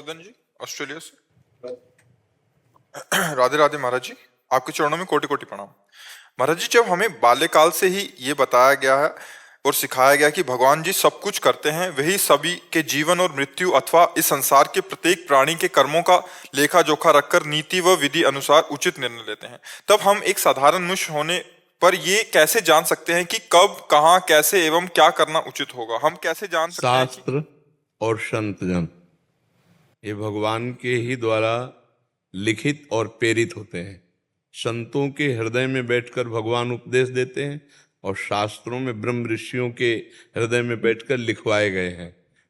वर्धन जी Australia से। राधे राधे महाराज जी, आपके चरणों में कोटि कोटि प्रणाम। महाराज जी, जब हमें बाल्यकाल से ही ये बताया गया है और सिखाया गया कि भगवान जी सब कुछ करते हैं, वही सभी के जीवन और मृत्यु अथवा इस संसार के प्रत्येक प्राणी के कर्मों का लेखा जोखा रखकर नीति व विधि अनुसार उचित निर्णय लेते हैं, तब हम एक साधारण मनुष्य होने पर ये कैसे जान सकते हैं कि कब, कहाँ, कैसे एवं क्या करना उचित होगा? हम कैसे जान सकते हैं? शास्त्र और संत जन ये भगवान के ही द्वारा लिखित और प्रेरित होते हैं। संतों के हृदय में बैठकर भगवान उपदेश देते हैं और शास्त्रों में ब्रह्म ऋषियों के हृदय में बैठकर लिखवाए गए हैं।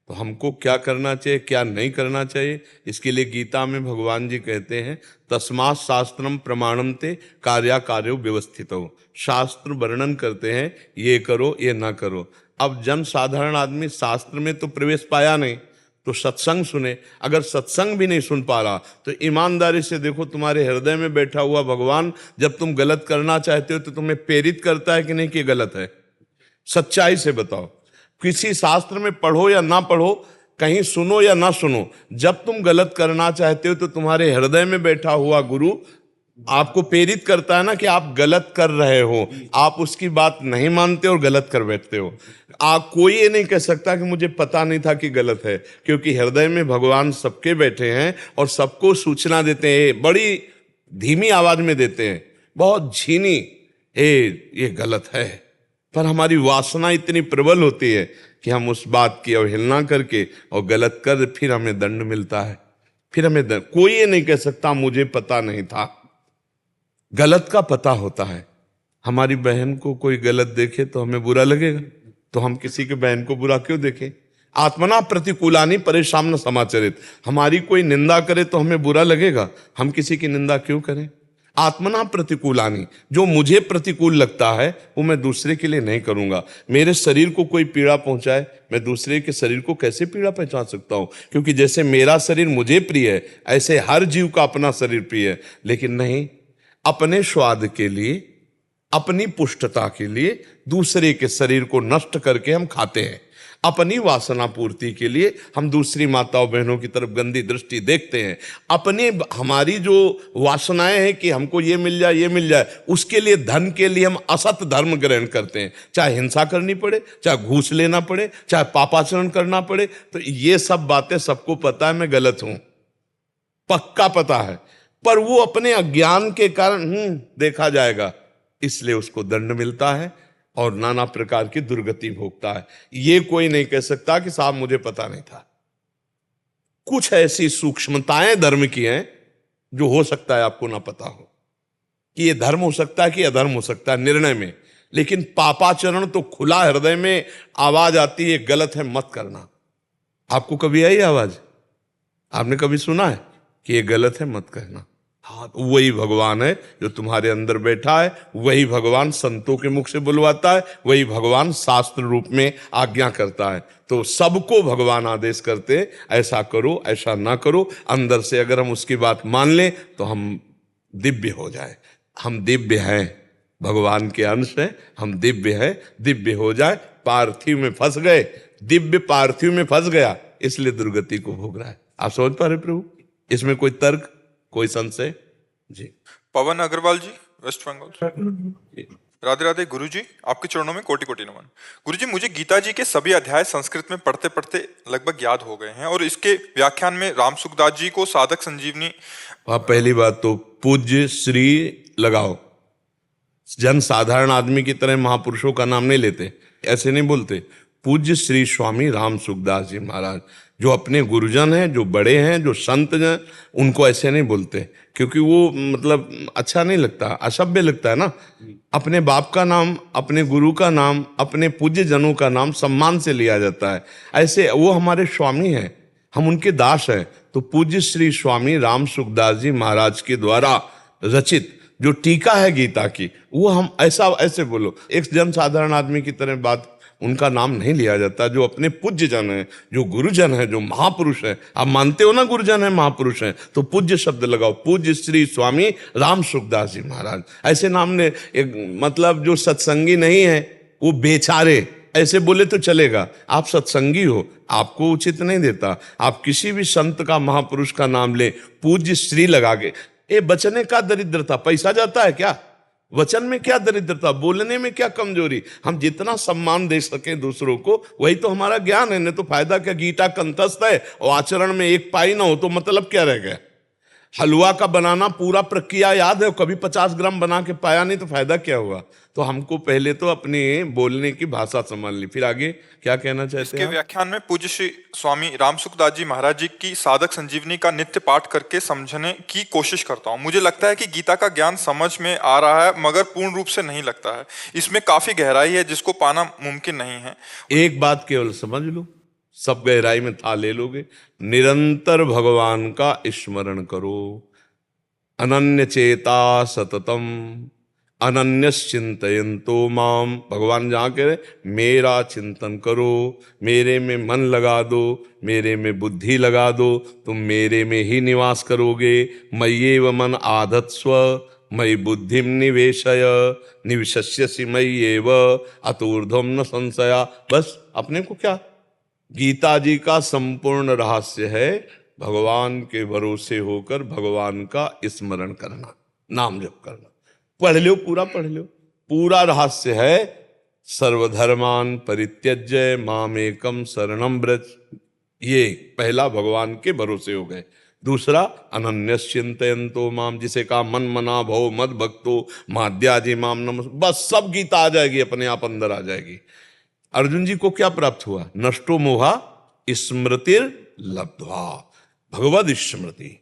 तो हमको क्या करना चाहिए, क्या नहीं करना चाहिए, इसके लिए गीता में भगवान जी कहते हैं तस्मात् शास्त्रम प्रमाणम ते कार्याकार्यो व्यवस्थितो। शास्त्र वर्णन करते हैं ये करो ये ना करो। अब जन साधारण आदमी शास्त्र में तो प्रवेश पाया नहीं, तो सत्संग सुने। अगर सत्संग भी नहीं सुन पा रहा तो ईमानदारी से देखो, तुम्हारे हृदय में बैठा हुआ भगवान जब तुम गलत करना चाहते हो तो तुम्हें प्रेरित करता है कि नहीं कि गलत है? सच्चाई से बताओ। किसी शास्त्र में पढ़ो या ना पढ़ो, कहीं सुनो या ना सुनो, जब तुम गलत करना चाहते हो तो तुम्हारे हृदय में बैठा हुआ गुरु आपको प्रेरित करता है ना कि आप गलत कर रहे हो। आप उसकी बात नहीं मानते और गलत कर बैठते हो। कोई ये नहीं कह सकता कि मुझे पता नहीं था कि गलत है, क्योंकि हृदय में भगवान सबके बैठे हैं और सबको सूचना देते हैं। बड़ी धीमी आवाज में देते हैं, बहुत झीनी, ये गलत है। पर हमारी वासना इतनी प्रबल होती है कि हम उस बात की अवहेलना करके और गलत कर फिर हमें दंड मिलता है। फिर हमें कोई ये नहीं कह सकता मुझे पता नहीं था। गलत का पता होता है। हमारी बहन को कोई गलत देखे तो हमें बुरा लगेगा, तो हम किसी के बहन को बुरा क्यों देखें? आत्मना प्रतिकूलानि परेशान समाचरित। हमारी कोई निंदा करे तो हमें बुरा लगेगा, हम किसी की निंदा क्यों करें? आत्मना प्रतिकूलानि, जो मुझे प्रतिकूल लगता है वो मैं दूसरे के लिए नहीं करूंगा। मेरे शरीर को कोई पीड़ा पहुंचाए, मैं दूसरे के शरीर को कैसे पीड़ा पहुंचा सकता हूं? क्योंकि जैसे मेरा शरीर मुझे प्रिय है, ऐसे हर जीव का अपना शरीर प्रिय है। लेकिन नहीं, अपने स्वाद के लिए, अपनी पुष्टता के लिए दूसरे के शरीर को नष्ट करके हम खाते हैं। अपनी वासना पूर्ति के लिए हम दूसरी माताओं बहनों की तरफ गंदी दृष्टि देखते हैं। अपने हमारी जो वासनाएं हैं कि हमको ये मिल जाए, ये मिल जाए, उसके लिए, धन के लिए हम असत धर्म ग्रहण करते हैं। चाहे हिंसा करनी पड़े, चाहे घूस लेना पड़े, चाहे पापाचरण करना पड़े। तो ये सब बातें सबको पता है मैं गलत हूं, पक्का पता है, पर वो अपने अज्ञान के कारण देखा जाएगा, इसलिए उसको दंड मिलता है और नाना प्रकार की दुर्गति भोगता है। ये कोई नहीं कह सकता कि साहब मुझे पता नहीं था। कुछ ऐसी सूक्ष्मताएं धर्म की हैं जो हो सकता है आपको ना पता हो, कि ये धर्म हो सकता है कि अधर्म हो सकता है निर्णय में। लेकिन पापाचरण तो खुला हृदय में आवाज आती है, गलत है मत करना। आपको कभी आई आवाज? आपने कभी सुना है कि ये गलत है मत करना? हाँ, तो वही भगवान है जो तुम्हारे अंदर बैठा है, वही भगवान संतों के मुख से बुलवाता है, वही भगवान शास्त्र रूप में आज्ञा करता है। तो सबको भगवान आदेश करते हैं, ऐसा करो, ऐसा ना करो। अंदर से अगर हम उसकी बात मान लें तो हम दिव्य हो जाए। हम दिव्य हैं, भगवान के अंश हैं, हम दिव्य हैं। दिव्य हो जाए। पार्थिव में फंस गए, दिव्य पार्थिव में फंस गया, इसलिए दुर्गति को भोग रहा है। आप समझ पा रहे प्रभु? इसमें कोई तर्क, कोई संशय? जी। पवन अग्रवाल जी, वेस्ट बंगाल। राधे राधे गुरु जी, आपके चरणों में कोटि कोटि नमन। गुरु जी, मुझे गीता जी के सभी अध्याय संस्कृत में पढ़ते पढ़ते लगभग याद हो गए हैं और इसके व्याख्यान में राम सुखदास जी को साधक संजीवनी। आप पहली बात तो पूज्य श्री लगाओ। जन साधारण आदमी की तरह महापुरुषों का नाम नहीं लेते, ऐसे नहीं बोलते। पूज्य श्री स्वामी राम सुखदास जी महाराज, जो अपने गुरुजन हैं, जो बड़े हैं, जो संत हैं, उनको ऐसे नहीं बोलते, क्योंकि वो मतलब अच्छा नहीं लगता, असभ्य लगता है ना। अपने बाप का नाम, अपने गुरु का नाम, अपने पूज्य जनों का नाम सम्मान से लिया जाता है। ऐसे वो हमारे स्वामी हैं, हम उनके दास हैं। तो पूज्य श्री स्वामी राम सुखदास जी महाराज के द्वारा रचित जो टीका है गीता की, वो हम ऐसे बोलो। एक जन साधारण आदमी की तरह बात, उनका नाम नहीं लिया जाता। जो अपने पूज्य जन है, जो गुरुजन है, जो महापुरुष है, आप मानते हो ना गुरुजन है, महापुरुष है, तो पूज्य शब्द लगाओ। पूज्य श्री स्वामी राम सुखदास जी महाराज, ऐसे नाम ने एक मतलब जो सत्संगी नहीं है वो बेचारे, ऐसे बोले तो चलेगा, आप सत्संगी हो, आपको उचित नहीं देता। आप किसी भी संत का, महापुरुष का नाम ले, पूज्य श्री लगा के, ये बचने का दरिद्रता, पैसा जाता है क्या? वचन में क्या दरिद्रता, बोलने में क्या कमजोरी? हम जितना सम्मान दे सके दूसरों को, वही तो हमारा ज्ञान है। नहीं तो फायदा क्या? गीता कंठस्थ है और आचरण में एक पाई ना हो तो मतलब क्या रह गया? हलवा का बनाना पूरा प्रक्रिया याद है, कभी 50 ग्राम बना के पाया नहीं तो फायदा क्या हुआ? तो हमको पहले तो अपने बोलने की भाषा समझ ली, फिर आगे क्या कहना चाहते इसके हैं आप? व्याख्यान में पूज्य श्री स्वामी रामसुखदास जी महाराज जी की साधक संजीवनी का नित्य पाठ करके समझने की कोशिश करता हूँ। मुझे लगता है कि गीता का ज्ञान समझ में आ रहा है, मगर पूर्ण रूप से नहीं लगता है। इसमें काफी गहराई है जिसको पाना मुमकिन नहीं है। एक बात केवल समझ लो, सब गहराई में था ले लोगे। निरंतर भगवान का स्मरण करो, अनन्य चेता सततम अनन्यश्चिंतयन्तो माम। भगवान जहाँ कह रहे मेरा चिंतन करो, मेरे में मन लगा दो, मेरे में बुद्धि लगा दो, तुम मेरे में ही निवास करोगे। मय्येव मन आधत्स्व मयि बुद्धिम निवेशय निविशस्यसि मय्येव अतूर्ध्वम न संशया। बस अपने को क्या, गीता जी का संपूर्ण रहस्य है भगवान के भरोसे होकर भगवान का स्मरण करना, नाम जप करना। पढ़ लो, पूरा पढ़ लो, पूरा रहस्य है। सर्वधर्मान परित्यज्य मामेकम शरणम व्रज। ये पहला भगवान के भरोसे हो गए। दूसरा अनन्यश्चिंतयन्तो माम, जिसे कहा मन मना भव मद भक्तो माद्याजी माम नमः। बस सब गीता आ जाएगी, अपने आप अंदर आ जाएगी। अर्जुन जी को क्या प्राप्त हुआ? नष्टो मोहा स्मृतिर लब्ध्वा, भगवद स्मृति।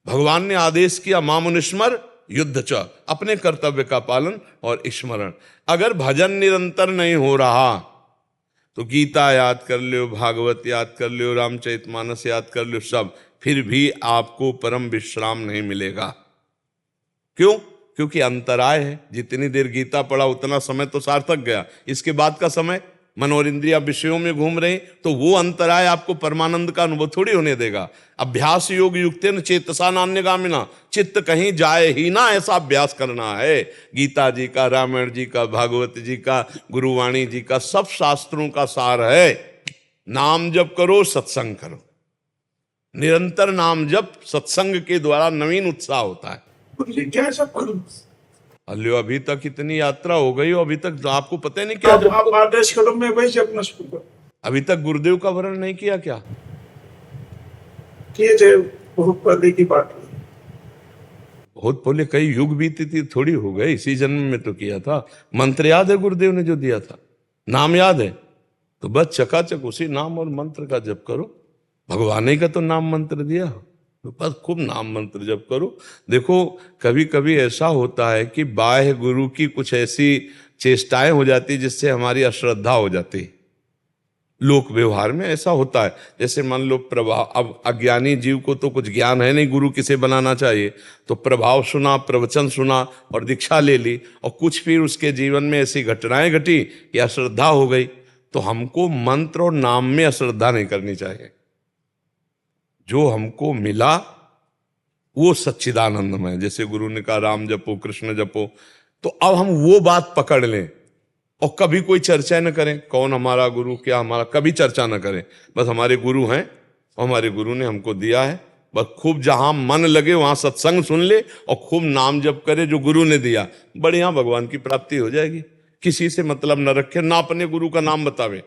भगवान ने आदेश किया मामुनिस्मर युद्ध च, अपने कर्तव्य का पालन और स्मरण। अगर भजन निरंतर नहीं हो रहा तो गीता याद कर लो, भागवत याद कर लो, रामचरितमानस याद कर लो, सब, फिर भी आपको परम विश्राम नहीं मिलेगा। क्यों? क्योंकि अंतराय है। जितनी देर गीता पढ़ा उतना समय तो सार्थक गया, इसके बाद का समय मनोरिंद्रिया विषयों में घूम रहे, तो वो अंतराय आपको परमानंद का अनुभव थोड़ी होने देगा। अभ्यास योग युक्तेन चेतसा नान्यगामिना, चित्त कहीं जाए ही ना, ऐसा अभ्यास करना है। गीता जी का, रामायण जी का, भागवत जी का, गुरुवाणी जी का, सब शास्त्रों का सार है। नाम जप करो, सत्संग करो, निरंतर नाम जप, सत्संग के द्वारा नवीन उत्साह होता है। क्या सब करूं? अल्यो अभी तक इतनी यात्रा हो गई, अभी तक आपको पता ही नहीं क्या आप आदेश करो, मैं वही जपना शुरू करूं। अभी तक गुरुदेव का वर्ण नहीं किया क्या? किए थे, बहुत पहले की बात है। बहुत पहले, कई युग बीती थी, थोड़ी हो गए, इसी जन्म में तो किया था। मंत्र याद है गुरुदेव ने जो दिया था? नाम याद है? तो बस चकाचक उसी नाम और मंत्र का जप करो। भगवान ही का तो नाम मंत्र दिया, तो बस खूब नाम मंत्र जप करो। देखो कभी कभी ऐसा होता है कि बाह्य गुरु की कुछ ऐसी चेष्टाएं हो जाती जिससे हमारी अश्रद्धा हो जाती। लोक व्यवहार में ऐसा होता है, जैसे मान लो प्रभाव, अब अज्ञानी जीव को तो कुछ ज्ञान है नहीं गुरु किसे बनाना चाहिए, तो प्रभाव सुना, प्रवचन सुना और दीक्षा ले ली, और कुछ फिर उसके जीवन में ऐसी घटनाएं घटी कि अश्रद्धा हो गई। तो हमको मंत्र और नाम में अश्रद्धा नहीं करनी चाहिए। जो हमको मिला वो सच्चिदानंदमय, जैसे गुरु ने कहा राम जपो कृष्ण जपो, तो अब हम वो बात पकड़ लें और कभी कोई चर्चा न करें कौन हमारा गुरु, क्या हमारा, कभी चर्चा न करें। बस हमारे गुरु हैं और हमारे गुरु ने हमको दिया है, बस खूब जहां मन लगे वहां सत्संग सुन ले और खूब नाम जप करे जो गुरु ने दिया, बढ़िया भगवान की प्राप्ति हो जाएगी। किसी से मतलब न रखे, ना अपने गुरु का नाम बतावे,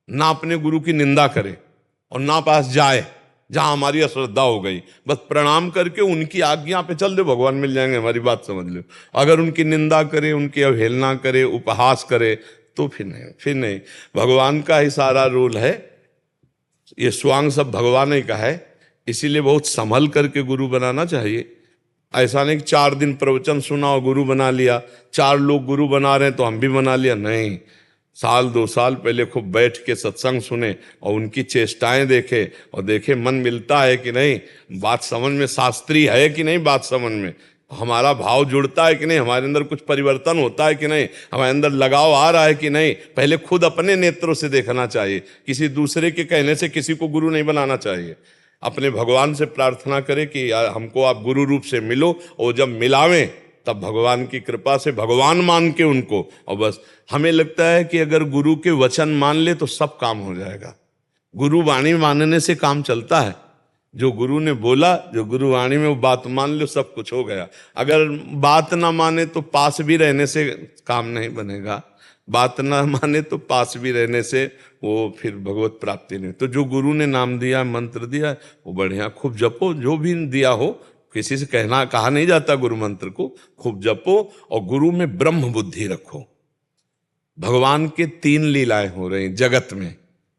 ना अपने गुरु की निंदा करे और ना पास जाए जहां हमारी अश्रद्धा हो गई। बस प्रणाम करके उनकी आज्ञा पे चल दो, भगवान मिल जाएंगे। हमारी बात समझ लो। अगर उनकी निंदा करे, उनकी अवहेलना करे, उपहास करे, तो फिर नहीं। भगवान का ही सारा रोल है। ये स्वांग सब भगवान ही का है, इसीलिए बहुत संभल करके गुरु बनाना चाहिए। ऐसा नहीं कि 4 दिन प्रवचन सुना और गुरु बना लिया, 4 लोग गुरु बना रहे हैं तो हम भी बना लिया, नहीं। 1-2 साल पहले खूब बैठ के सत्संग सुने और उनकी चेष्टाएं देखे और देखे मन मिलता है कि नहीं, बात समझ में शास्त्रीय है कि नहीं, बात समझ में हमारा भाव जुड़ता है कि नहीं, हमारे अंदर कुछ परिवर्तन होता है कि नहीं, हमारे अंदर लगाव आ रहा है कि नहीं। पहले खुद अपने नेत्रों से देखना चाहिए, किसी दूसरे के कहने से किसी को गुरु नहीं बनाना चाहिए। अपने भगवान से प्रार्थना करें कि हमको आप गुरु रूप से मिलो, और जब मिलावें तब भगवान की कृपा से भगवान मान के उनको, और बस हमें लगता है कि अगर गुरु के वचन मान ले तो सब काम हो जाएगा। गुरु वाणी मानने से काम चलता है। जो गुरु ने बोला, जो गुरु वाणी में वो बात मान लो, सब कुछ हो गया। अगर बात ना माने तो पास भी रहने से काम नहीं बनेगा, बात ना माने तो पास भी रहने से वो फिर भगवत प्राप्ति नहीं। तो जो गुरु ने नाम दिया, मंत्र दिया, वो बढ़िया खूब जपो। जो भी दिया हो, किसी से कहा नहीं जाता गुरु मंत्र को, खूब जपो और गुरु में ब्रह्म बुद्धि रखो। भगवान के 3 लीलाएं हो रही जगत में,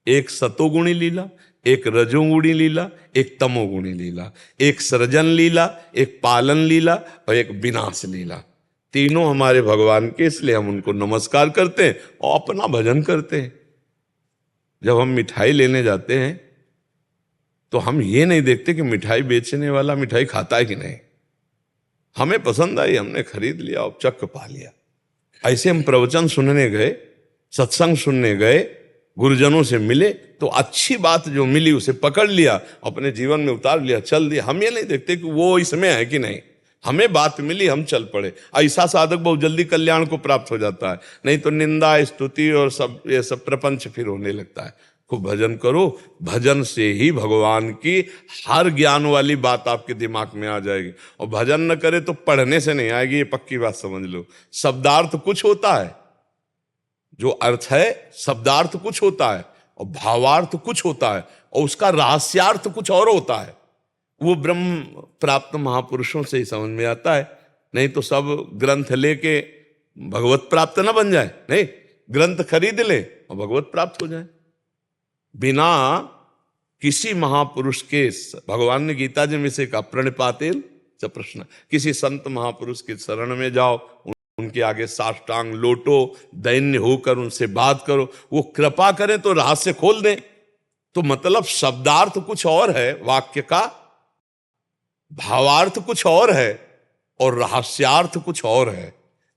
एक सतोगुणी लीला, एक रजोगुणी लीला, एक तमोगुणी लीला, एक सृजन लीला, एक पालन लीला और एक विनाश लीला। तीनों हमारे भगवान के, इसलिए हम उनको नमस्कार करते हैं और अपना भजन करते हैं। जब हम मिठाई लेने जाते हैं तो हम ये नहीं देखते कि मिठाई बेचने वाला मिठाई खाता है कि नहीं। हमें पसंद आई, हमने खरीद लिया और चक्क पा लिया। ऐसे हम प्रवचन सुनने गए, सत्संग सुनने गए, गुरुजनों से मिले, तो अच्छी बात जो मिली उसे पकड़ लिया, अपने जीवन में उतार लिया, चल दिया। हम ये नहीं देखते कि वो इसमें है कि नहीं। हमें बात मिली, हम चल पड़े। ऐसा साधक बहुत जल्दी कल्याण को प्राप्त हो जाता है, नहीं तो निंदा, स्तुति और सब ये सब प्रपंच फिर होने लगता है। खूब भजन करो, भजन से ही भगवान की हर ज्ञान वाली बात आपके दिमाग में आ जाएगी। और भजन न करे तो पढ़ने से नहीं आएगी, ये पक्की बात समझ लो। शब्दार्थ कुछ होता है, जो अर्थ है शब्दार्थ कुछ होता है, और भावार्थ कुछ होता है, और उसका रहस्यार्थ कुछ और होता है। वो ब्रह्म प्राप्त महापुरुषों से ही समझ में आता है। नहीं तो सब ग्रंथ लेके भगवत प्राप्त ना बन जाए। नहीं, ग्रंथ खरीद ले और भगवत प्राप्त हो जाए। बिना किसी महापुरुष के, भगवान ने गीता जी में से कहा, प्रणिपातेल च प्रश्न, किसी संत महापुरुष के शरण में जाओ, उनके आगे साष्टांग लोटो, दैन्य होकर उनसे बात करो, वो कृपा करें तो रहस्य खोल दें। तो मतलब शब्दार्थ कुछ और है वाक्य का, भावार्थ कुछ और है, और रहस्यार्थ कुछ और है।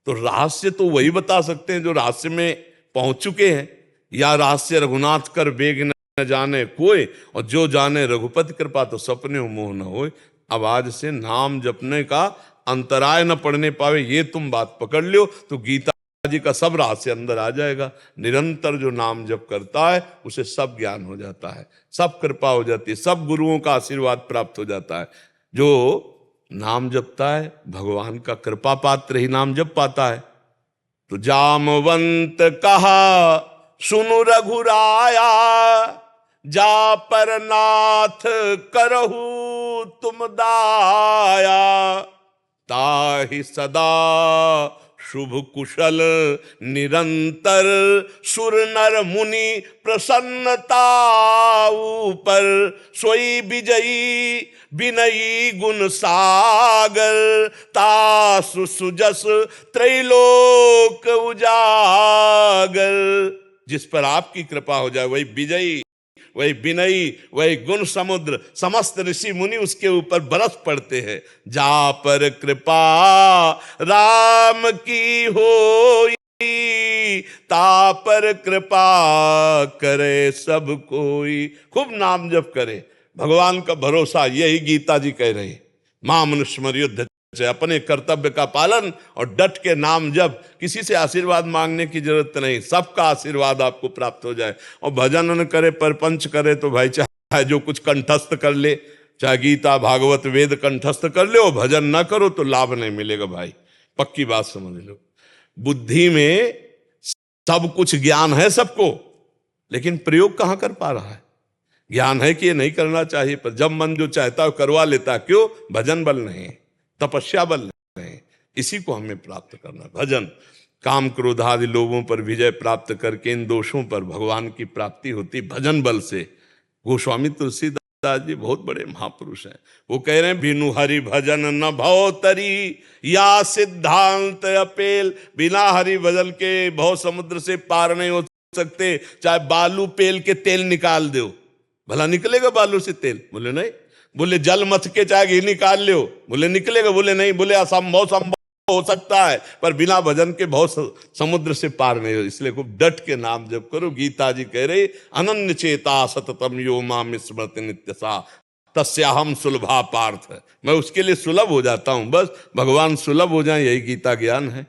तो रहस्य तो वही बता सकते हैं जो रहस्य में पहुंच चुके हैं। या रहस्य रघुनाथ कर बेग न जाने कोई, और जो जाने रघुपति कृपा तो सपने मोह न होए। अब आज से नाम जपने का अंतराय न पड़ने पावे, ये तुम बात पकड़ लो तो गीता जी का सब रहस्य अंदर आ जाएगा। निरंतर जो नाम जप करता है उसे सब ज्ञान हो जाता है, सब कृपा हो जाती है, सब गुरुओं का आशीर्वाद प्राप्त हो जाता है। जो नाम जपता है भगवान का कृपा पात्र ही नाम जप पाता है। तो जामवंत कहा सुनु रघुराया, जा पर नाथ करहु तुम दाया, ताहि सदा शुभ कुशल निरंतर, सुर नर मुनि प्रसन्नता ऊपर, सोई विजयी विनयी गुण सागर, तासु सुजस त्रैलोक उजागर। जिस पर आपकी कृपा हो जाए वही विजयी, वही विनयी, वही गुण समुद्र, समस्त ऋषि मुनि उसके ऊपर बरस पड़ते हैं। जा पर कृपा राम की होई, ता पर कृपा करे सब कोई। खूब नाम जप करे, भगवान का भरोसा, यही गीता जी कह रही। मां मनुष्य युद्ध से अपने कर्तव्य का पालन और डट के नाम जप, किसी से आशीर्वाद मांगने की जरूरत नहीं, सबका आशीर्वाद आपको प्राप्त हो जाए। और भजन न करे परपंच करे तो भाई चाहे जो कुछ कंठस्थ कर ले, चाहे गीता भागवत वेद कंठस्थ कर ले, और भजन ना करो तो लाभ नहीं मिलेगा भाई, पक्की बात समझ लो। बुद्धि में सब कुछ ज्ञान है सबको, लेकिन प्रयोग कहां कर पा रहा है। ज्ञान है कि ये नहीं करना चाहिए, पर जब मन जो चाहता है करवा लेता। क्यों? भजन बल नहीं, तपस्या बल नहीं। इसी को हमें प्राप्त करना। भजन, काम क्रोध आदि लोगों पर विजय प्राप्त करके इन दोषों पर भगवान की प्राप्ति होती भजन बल से। गोस्वामी तुलसीदास जी बहुत बड़े महापुरुष हैं, वो कह रहे हैं, बिनु हरि भजन न भव तरी, या सिद्धांत अपेल। बिना हरि भजन के भव समुद्र से पार नहीं हो सकते। चाहे बालू पेल के तेल निकाल दो, भला निकलेगा बालू से तेल? बोले नहीं। बोले जल मथ के चाहे घी निकाल लो, बोले निकलेगा? बोले नहीं। बोले असंभव संभव हो सकता है, पर बिना भजन के बहुत समुद्र से पार नहीं हो। इसलिए खूब डट के नाम जप करो। गीता जी कह रही, अनन्य चेता सततम यो माम स्मृति नित्यसा, तस्याहम सुलभा पार्थ, मैं उसके लिए सुलभ हो जाता हूं, बस भगवान सुलभ हो जाए, यही गीता ज्ञान है।